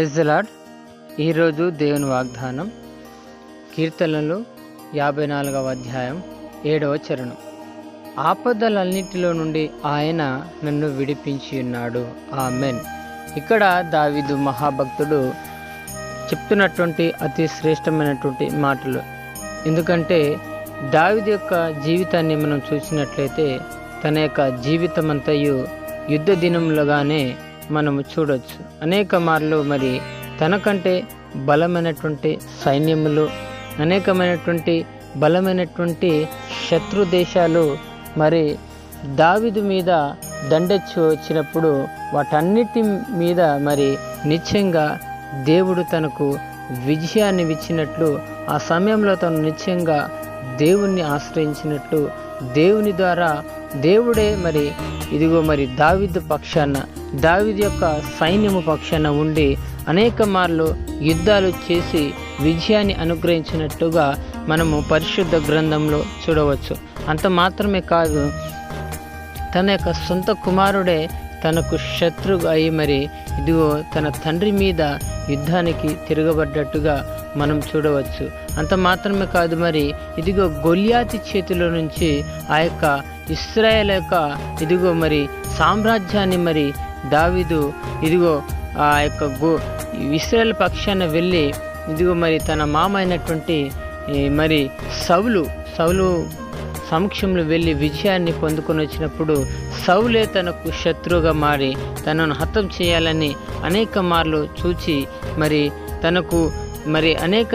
Praise the lord. ఈరోజు దేవుని వాగ్దానం కీర్తనలు 54వ అధ్యాయం 7వ చరణం. ఆపదలన్నిటిలో నుండి ఆయన నన్ను విడిపించి ఉన్నాడు. ఆమెన్. ఇక్కడ దావీదు మహాభక్తుడు చెప్తున్నటువంటి అతి శ్రేష్టమైనటువంటి మాటలు. ఎందుకంటే దావీదు యొక్క జీవితాన్ని మనం చూసినట్లయితే తన యొక్క జీవితమంతయు యుద్ధ దినములుగానే మనము చూడవచ్చు. అనేక మార్లు మరి తనకంటే బలమైనటువంటి సైన్యములు, అనేకమైనటువంటి బలమైనటువంటి శత్రు దేశాలు మరి దావీదు మీద దండెచ్చి వచ్చినప్పుడు వాటన్నిటి మీద మరి నిశ్చయంగా దేవుడు తనకు విజయాన్ని ఇచ్చినట్లు, ఆ సమయంలో తను నిశ్చయంగా దేవుణ్ణి ఆశ్రయించినట్లు, దేవుని ద్వారా దేవుడే మరి ఇదిగో మరి దావీదు పక్షాన, దావీదు యొక్క సైన్యము పక్షాన ఉండి అనేక మార్లు యుద్ధాలు చేసి విజయాన్ని అనుగ్రహించినట్టుగా మనము పరిశుద్ధ గ్రంథంలో చూడవచ్చు. అంత మాత్రమే కాదు, తన యొక్క సొంత కుమారుడే తనకు శత్రువు అయి మరి ఇదిగో తన తండ్రి మీద యుద్ధానికి తిరగబడ్డట్టుగా మనం చూడవచ్చు. అంత మాత్రమే కాదు, మరి ఇదిగో గొల్యాతు చేతిలో నుంచి ఆ యొక్క ఇశ్రాయేల్ యొక్క ఇదిగో మరి సామ్రాజ్యాన్ని మరి దావీదు ఇదిగో ఆ యొక్క ఇశ్రాయేల్ పక్షాన వెళ్ళి ఇదిగో మరి తన మామ అయినటువంటి మరి సౌలు సమక్షంలో వెళ్ళి విజయాన్ని పొందుకొని వచ్చినప్పుడు సౌలే తనకు శత్రువుగా మారి తనను హతం చేయాలని అనేక మార్లు చూచి మరి తనకు మరి అనేక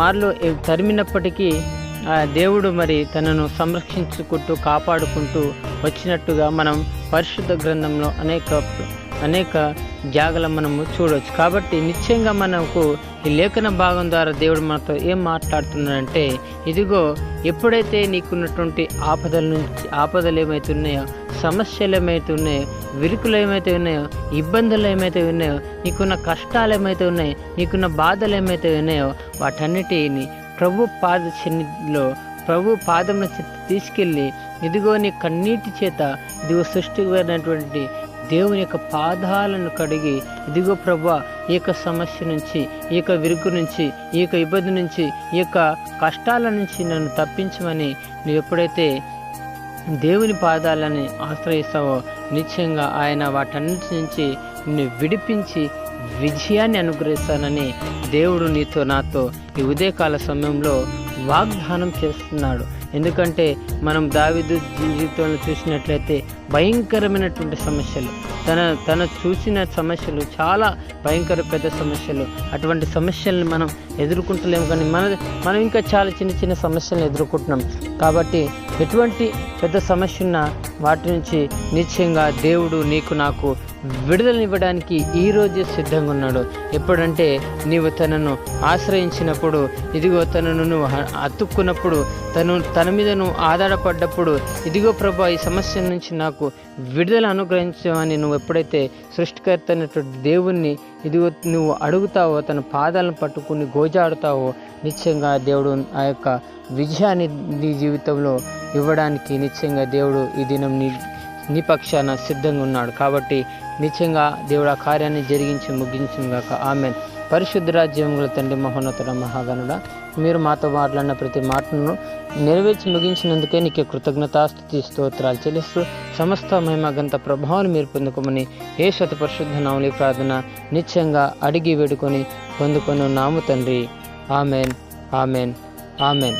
మార్లు తరిమినప్పటికీ ఆ దేవుడు మరి తనను సంరక్షించుకుంటూ కాపాడుకుంటూ వచ్చినట్టుగా మనం పరిశుద్ధ గ్రంథంలో అనేక జాగలు మనము చూడవచ్చు. కాబట్టి నిశ్చయంగా మనకు ఈ లేఖన భాగం ద్వారా దేవుడు మనతో ఏం మాట్లాడుతున్నాడంటే, ఇదిగో ఎప్పుడైతే నీకున్నటువంటి ఆపదలు ఏమైతే ఉన్నాయో, సమస్యలు ఏమైతే ఉన్నాయో, విరుకులు ఏమైతే ఉన్నాయో, ఇబ్బందులు ఏమైతే ఉన్నాయో, నీకున్న కష్టాలు ఏమైతే ఉన్నాయో, నీకున్న బాధలు ఏమైతే ఉన్నాయో, వాటన్నిటిని ప్రభు పాద సన్నిధిలో ప్రభు పాదముల చేత తీసుకెళ్ళి ఇదిగో నీ కన్నీటి చేత ఇదిగో సృష్టికమైనటువంటి దేవుని యొక్క పాదాలను కడిగి ఇదిగో ప్రభువా ఈ యొక్క సమస్య నుంచి, ఈ యొక్క విరుగు నుంచి, ఈ యొక్క ఇబ్బంది నుంచి, ఈ యొక్క కష్టాల నుంచి నన్ను తప్పించమని నువ్వు ఎప్పుడైతే దేవుని పాదాలని ఆశ్రయిస్తావో నిశ్చయంగా ఆయన వాటన్నిటి నుంచి నిన్ను విడిపించి విజయాన్ని అనుగ్రహిస్తానని దేవుడు నీతో నాతో ఈ ఉదయకాల సమయంలో వాగ్దానం చేస్తున్నాడు. ఎందుకంటే మనం దావీదు జీవితంలో చూసినట్లయితే భయంకరమైనటువంటి సమస్యలు, తన చూసిన సమస్యలు చాలా భయంకర పెద్ద సమస్యలు. అటువంటి సమస్యలను మనం ఎదుర్కొంటలేము, కానీ మనం ఇంకా చాలా చిన్న సమస్యలను ఎదుర్కొంటున్నాం. కాబట్టి ఎటువంటి పెద్ద సమస్య ఉన్నా వాటి నుంచి నిశ్చయంగా దేవుడు నీకు నాకు విడుదలనివ్వడానికి ఈరోజే సిద్ధంగా ఉన్నాడు. ఎప్పుడంటే నీవు తనను ఆశ్రయించినప్పుడు, ఇదిగో తనను నువ్వు అతుక్కున్నప్పుడు, తన మీద నువ్వు ఆధారపడ్డప్పుడు, ఇదిగో ప్రభా ఈ సమస్య నుంచి నాకు విడుదల అనుగ్రహించమని నువ్వు ఎప్పుడైతే సృష్టికర్త అయినటువంటి దేవుణ్ణి ఇదిగో నువ్వు అడుగుతావో, తన పాదాలను పట్టుకుని గోజాడుతావో, నిశ్చయంగా దేవుడు ఆ యొక్క విజయాన్ని నీ జీవితంలో ఇవ్వడానికి నిశ్చయంగా దేవుడు ఈ దినం నీ పక్షాన సిద్ధంగా ఉన్నాడు. కాబట్టి నిశ్చయంగా దేవుడు ఆ కార్యాన్ని జరిగించి ముగించుగాక. ఆమెన్. పరిశుద్ధ రాజ్యముల తండ్రి, మహోన్నతుడ, మహాగణుడ, మీరు మాతో మాట్లాడిన ప్రతి మాటను నెరవేర్చి ముగించినందుకే నీకే కృతజ్ఞతాస్తుతి స్తోత్రాలు చెల్లిస్తూ సమస్త మహిమగంత ప్రభావాలు మీరు పొందుకోమని యేసు అతి పరిశుద్ధ నామములో ప్రార్థన నిశ్చయంగా అడిగి వేడుకొని పొందుకొని నాము తండ్రి. Amen, amen, amen.